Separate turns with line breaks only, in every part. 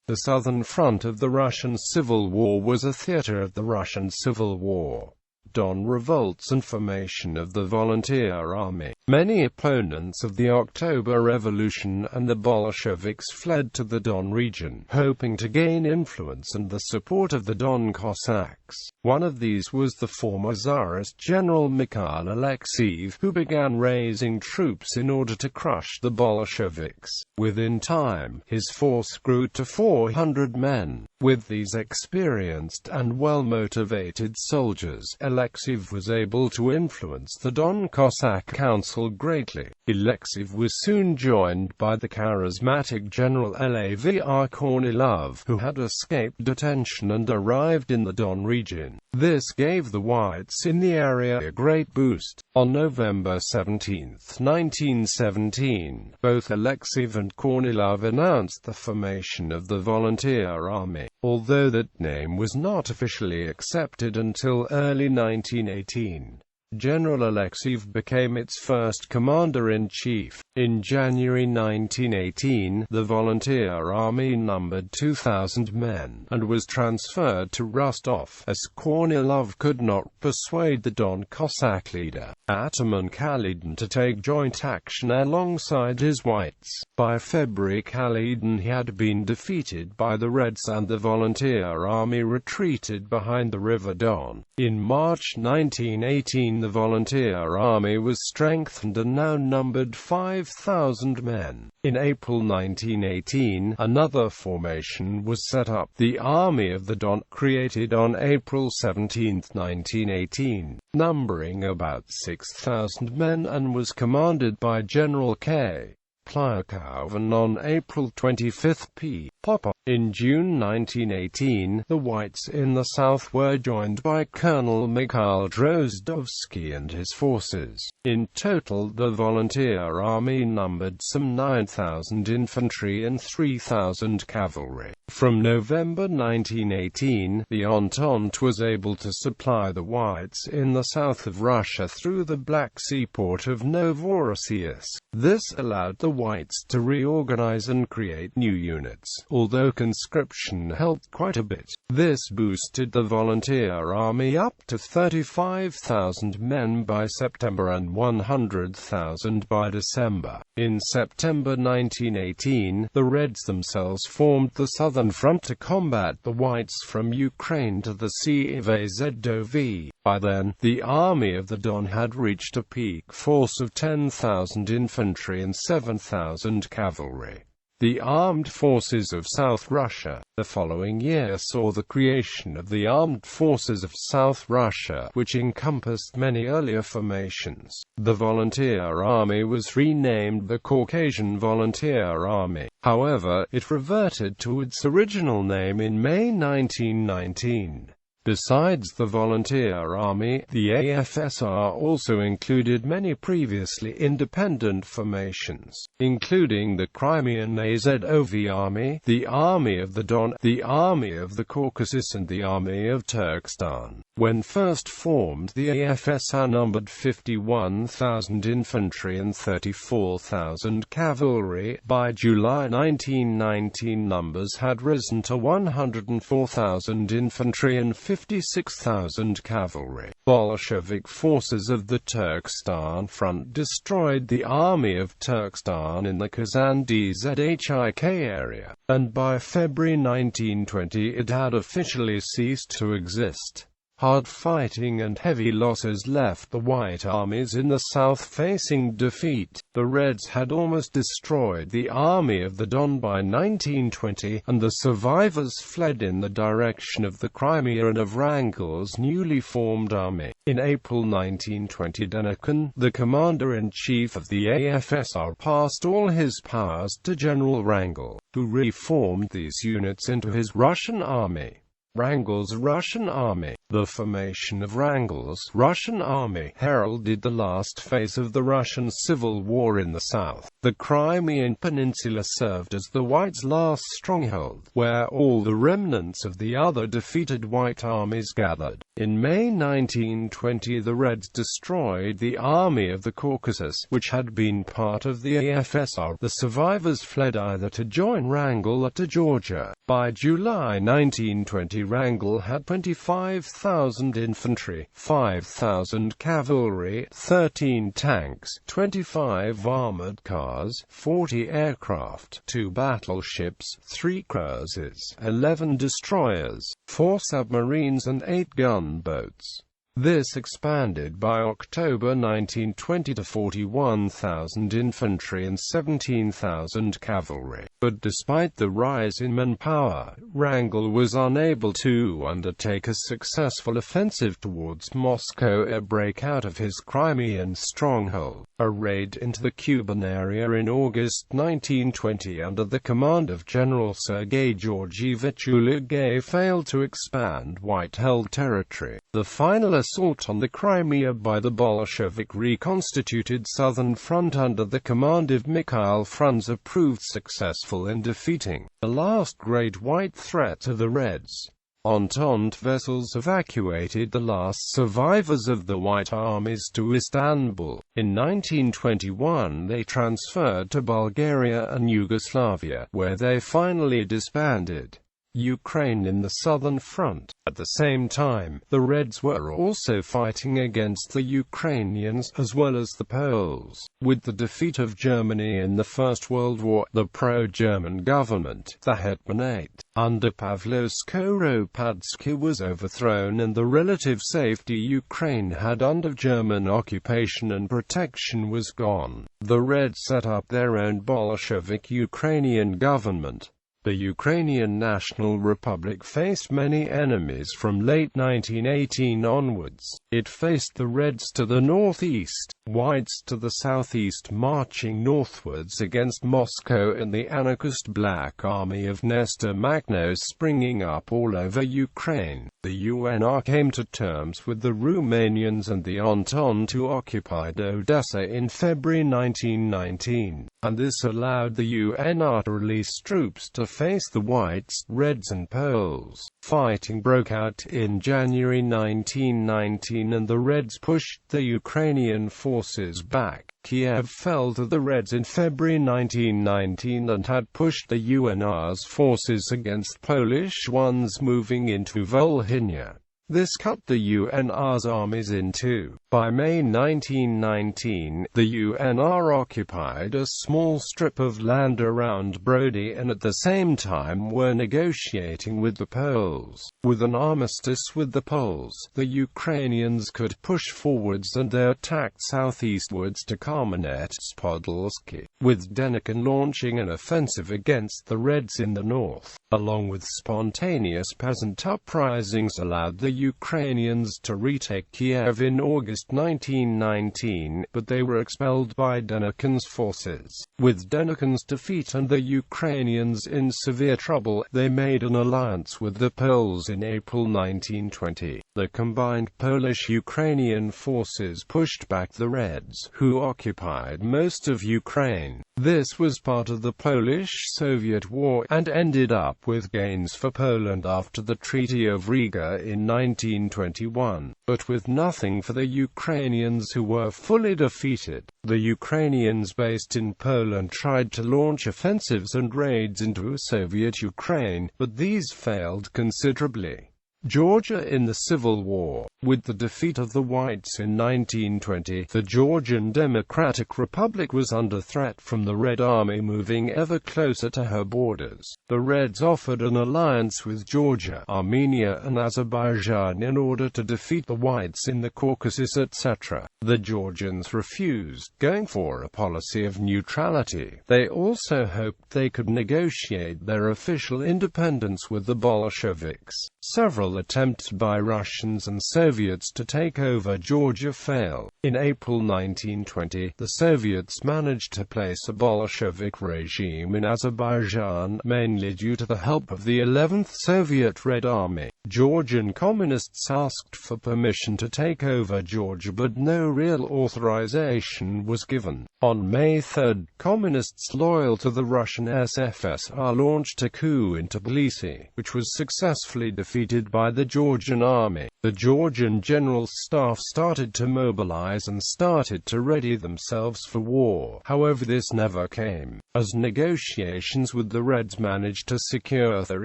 The southern front of the Russian Civil War was a theater of the Russian Civil War, Don revolts and formation of the Volunteer Army. Many opponents of the October Revolution and the Bolsheviks fled to the Don region, hoping to gain influence and the support of the Don Cossacks. One of these was the former Tsarist General Mikhail Alexeyev, who began raising troops in order to crush the Bolsheviks. Within time, his force grew to 400 men. With these experienced and well-motivated soldiers, Alexeyev was able to influence the Don Cossack Council greatly. Alexeyev was soon joined by the charismatic General Lavr Kornilov, who had escaped detention and arrived in the Don region. This gave the whites in the area a great boost. On November 17, 1917, both Alexeyev and Kornilov announced the formation of the Volunteer Army, although that name was not officially accepted until early 1918. General Alexeyev became its first commander-in-chief. In January 1918, the Volunteer Army numbered 2,000 men, and was transferred to Rostov, as Kornilov could not persuade the Don Cossack leader, Ataman Kaledin, to take joint action alongside his whites. By February, Kaledin had been defeated by the Reds and the Volunteer Army retreated behind the River Don. In March 1918, the Volunteer Army was strengthened and now numbered 5,000 men. In April 1918, another formation was set up, the Army of the Don, created on April 17, 1918, numbering about 6,000 men and was commanded by General K. Plyakov, and on April 25, P. Popov. In June 1918, the whites in the south were joined by Colonel Mikhail Drozdovsky and his forces. In total, the Volunteer Army numbered some 9,000 infantry and 3,000 cavalry. From November 1918, the Entente was able to supply the whites in the south of Russia through the Black Sea port of Novorossiysk. This allowed the whites to reorganize and create new units, although conscription helped quite a bit. This boosted the Volunteer Army up to 35,000 men by September and 100,000 by December. In September 1918, the Reds themselves formed the Southern Front to combat the whites from Ukraine to the Sea of Azov. By then, the Army of the Don had reached a peak force of 10,000 infantry and 7,000 cavalry. The Armed Forces of South Russia. The following year saw the creation of the Armed Forces of South Russia, which encompassed many earlier formations. The Volunteer Army was renamed the Caucasian Volunteer Army. However, it reverted to its original name in May 1919. Besides the Volunteer Army, the AFSR also included many previously independent formations, including the Crimean Azov Army, the Army of the Don, the Army of the Caucasus and the Army of Turkestan. When first formed, the AFSR numbered 51,000 infantry and 34,000 cavalry. By July 1919, numbers had risen to 104,000 infantry and 56,000 cavalry. Bolshevik forces of the Turkestan Front destroyed the Army of Turkestan in the Kazan-Dzhik area, and by February 1920 it had officially ceased to exist. Hard fighting and heavy losses left the White armies in the south facing defeat. The Reds had almost destroyed the Army of the Don by 1920, and the survivors fled in the direction of the Crimea and of Wrangel's newly formed army. In April 1920, Denikin, the commander-in-chief of the AFSR, passed all his powers to General Wrangel, who reformed these units into his Russian army. Wrangel's Russian army. The formation of Wrangel's Russian army heralded the last phase of the Russian Civil War in the south. The Crimean Peninsula served as the Whites' last stronghold, where all the remnants of the other defeated White armies gathered. In May 1920, the Reds destroyed the Army of the Caucasus, which had been part of the AFSR. The survivors fled either to join Wrangel or to Georgia. By July 1920, Wrangel had 25,000 infantry, 5,000 cavalry, 13 tanks, 25 armored cars, 40 aircraft, 2 battleships, 3 cruisers, 11 destroyers, 4 submarines and 8 gunboats. This expanded by October 1920 to 41,000 infantry and 17,000 cavalry. But despite the rise in manpower, Wrangel was unable to undertake a successful offensive towards Moscow or break out of his Crimean stronghold. A raid into the Kuban area in August 1920 under the command of General Sergei Georgievich Ulugay failed to expand White-held territory. The final assault on the Crimea by the Bolshevik reconstituted Southern Front under the command of Mikhail Frunze proved successful in defeating the last great White threat to the Reds. Entente vessels evacuated the last survivors of the White armies to Istanbul. In 1921 they transferred to Bulgaria and Yugoslavia, where they finally disbanded. Ukraine in the Southern Front. At the same time, the Reds were also fighting against the Ukrainians, as well as the Poles. With the defeat of Germany in the First World War, the pro-German government, the Hetmanate, under Pavlo Skoropadsky, was overthrown and the relative safety Ukraine had under German occupation and protection was gone. The Reds set up their own Bolshevik Ukrainian government. The Ukrainian National Republic faced many enemies from late 1918 onwards. It faced the Reds to the northeast, Whites to the southeast, marching northwards against Moscow and the anarchist Black Army of Nestor Makhno springing up all over Ukraine. The UNR came to terms with the Romanians and the Entente occupied Odessa in February 1919, and this allowed the UNR to release troops to face the Whites, Reds and Poles. Fighting broke out in January 1919 and the Reds pushed the Ukrainian forces back. Kiev fell to the Reds in February 1919 and had pushed the UNR's forces against Polish ones moving into Volhynia. This cut the UNR's armies in two. By May 1919, the UNR occupied a small strip of land around Brody and at the same time were negotiating with the Poles. With an armistice with the Poles, the Ukrainians could push forwards and they attacked southeastwards to Kamenets-Podilsky, with Denikin launching an offensive against the Reds in the north, along with spontaneous peasant uprisings allowed the Ukrainians to retake Kiev in August 1919, but they were expelled by Denikin's forces. With Denikin's defeat and the Ukrainians in severe trouble, they made an alliance with the Poles in April 1920. The combined Polish-Ukrainian forces pushed back the Reds, who occupied most of Ukraine. This was part of the Polish-Soviet War, and ended up with gains for Poland after the Treaty of Riga in 1921, but with nothing for the Ukrainians who were fully defeated. The Ukrainians based in Poland tried to launch offensives and raids into Soviet Ukraine, but these failed considerably. Georgia in the Civil War. With the defeat of the Whites in 1920, the Georgian Democratic Republic was under threat from the Red Army moving ever closer to her borders. The Reds offered an alliance with Georgia, Armenia and Azerbaijan in order to defeat the Whites in the Caucasus, etc. The Georgians refused, going for a policy of neutrality. They also hoped they could negotiate their official independence with the Bolsheviks. Several Several attempts by Russians and Soviets to take over Georgia failed. In April 1920, the Soviets managed to place a Bolshevik regime in Azerbaijan, mainly due to the help of the 11th Soviet Red Army. Georgian communists asked for permission to take over Georgia, but no real authorization was given. On May 3, communists loyal to the Russian SFSR launched a coup in Tbilisi, which was successfully defeated by the Georgian army. The Georgian general staff started to mobilize and started to ready themselves for war. However, this never came, as negotiations with the Reds managed to secure their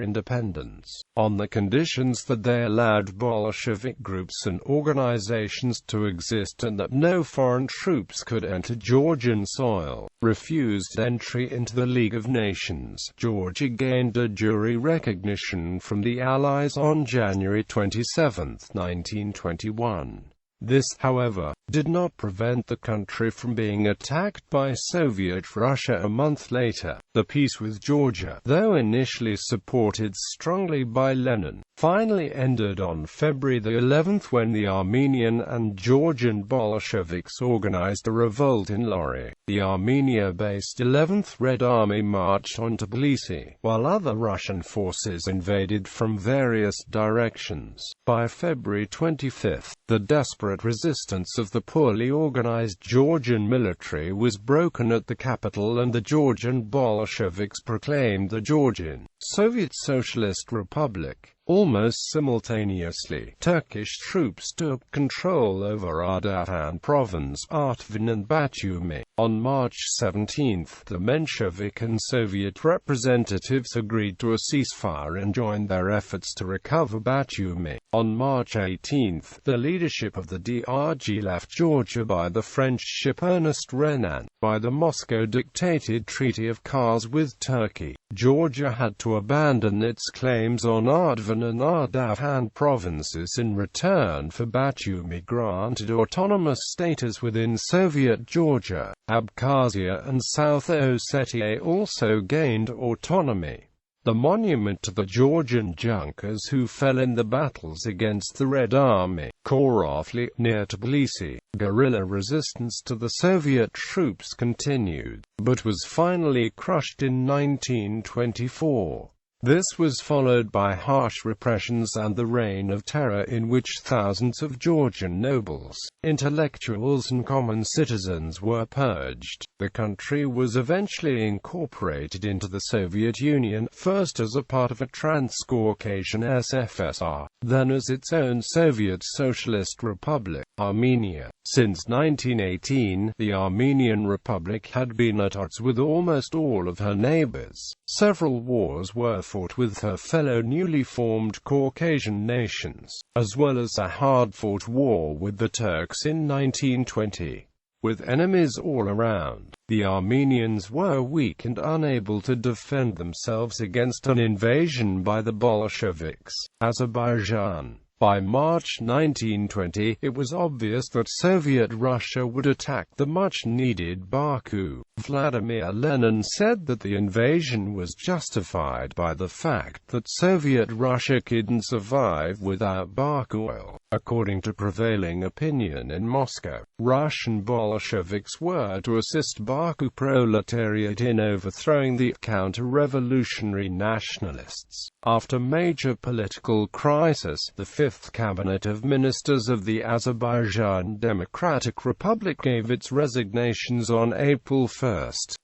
independence, on the conditions that they allowed Bolshevik groups and organizations to exist and that no foreign troops could enter Georgian soil. Refused entry into the League of Nations. Georgia gained de jure recognition from the Allies on January 27, 1921. This, however, did not prevent the country from being attacked by Soviet Russia a month later. The peace with Georgia, though initially supported strongly by Lenin, finally ended on February the 11th when the Armenian and Georgian Bolsheviks organized a revolt in Lori. The Armenia-based 11th Red Army marched on Tbilisi, while other Russian forces invaded from various directions. By February 25, the desperate resistance of the poorly organized Georgian military was broken at the capital, and the Georgian Bolsheviks proclaimed the Georgian Soviet Socialist Republic. Almost simultaneously, Turkish troops took control over Ardahan province, Artvin and Batumi. On March 17, the Menshevik and Soviet representatives agreed to a ceasefire and joined their efforts to recover Batumi. On March 18, the leadership of the DRG left Georgia by the French ship Ernest Renan. By the Moscow-dictated Treaty of Kars with Turkey, Georgia had to abandon its claims on Artvin and Ardahan provinces in return for Batumi granted autonomous status within Soviet Georgia. Abkhazia and South Ossetia also gained autonomy. The monument to the Georgian Junkers who fell in the battles against the Red Army, Korofli, near Tbilisi. Guerrilla resistance to the Soviet troops continued, but was finally crushed in 1924. This was followed by harsh repressions and the Reign of Terror, in which thousands of Georgian nobles, intellectuals and common citizens were purged. The country was eventually incorporated into the Soviet Union, first as a part of a Transcaucasian SFSR, then as its own Soviet Socialist Republic, Armenia. Since 1918, the Armenian Republic had been at odds with almost all of her neighbors. Several wars were fought with her fellow newly formed Caucasian nations, as well as a hard-fought war with the Turks in 1920. With enemies all around, the Armenians were weak and unable to defend themselves against an invasion by the Bolsheviks. Azerbaijan. By March 1920, it was obvious that Soviet Russia would attack the much-needed Baku. Vladimir Lenin said that the invasion was justified by the fact that Soviet Russia couldn't survive without Baku oil. According to prevailing opinion in Moscow, Russian Bolsheviks were to assist Baku proletariat in overthrowing the counter-revolutionary nationalists. After major political crisis, the Fifth Cabinet of Ministers of the Azerbaijan Democratic Republic gave its resignations on April 1,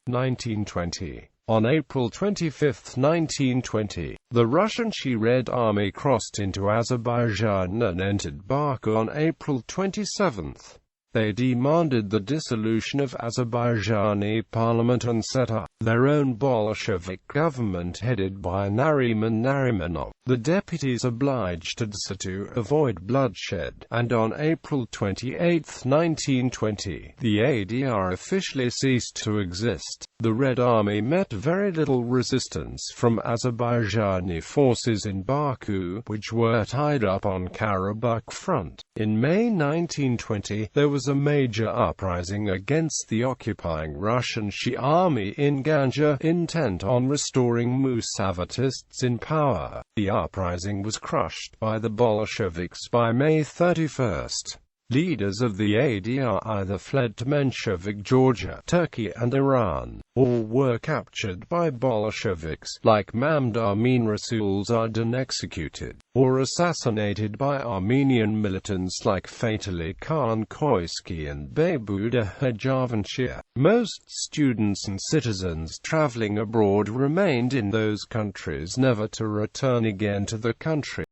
1920. On April 25, 1920, the Russian Red Army crossed into Azerbaijan and entered Baku on April 27. They demanded the dissolution of Azerbaijani parliament and set up their own Bolshevik government headed by Nariman Narimanov. The deputies obliged Tadsa to avoid bloodshed, and on April 28, 1920, the ADR officially ceased to exist. The Red Army met very little resistance from Azerbaijani forces in Baku, which were tied up on Karabakh front. In May 1920, there was a major uprising against the occupying Russian Shia army in Ganja, intent on restoring Musavatists in power. The uprising was crushed by the Bolsheviks by May 31. Leaders of the ADR either fled to Menshevik Georgia, Turkey and Iran, or were captured by Bolsheviks, like Mamd Amin Rasulzade, and executed, or assassinated by Armenian militants like Fatali Khan Koisky and Baybudah Javanshir. Most students and citizens traveling abroad remained in those countries, never to return again to the country.